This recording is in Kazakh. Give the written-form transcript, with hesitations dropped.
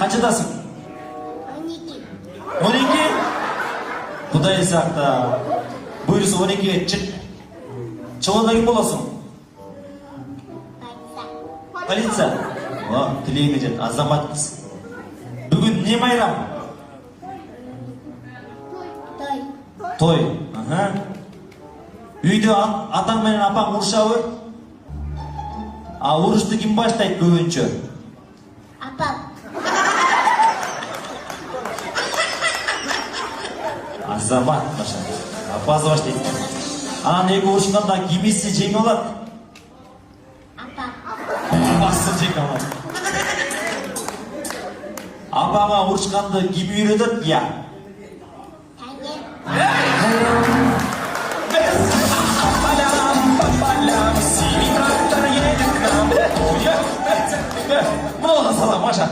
Қаншадасың? 12. 12? Құдай сақта. Бұйырса 12-ге шық. Шығуында кім боласың? Полиция. Тілегіне жет, азамат қыз. Бүгін не майрам? Той. Той. Үйде атаң менен апаң ұрышабы? Ұрышты кім баштайды көбінше? Апам. Азамат баша. Апазы баштайды. Анан екі ұрышқанда кимесі жеңе олады? Апам. Апасы жеңе олады. Апаға ұрышқанды ким үйретеді? Я. Много салам, Маша.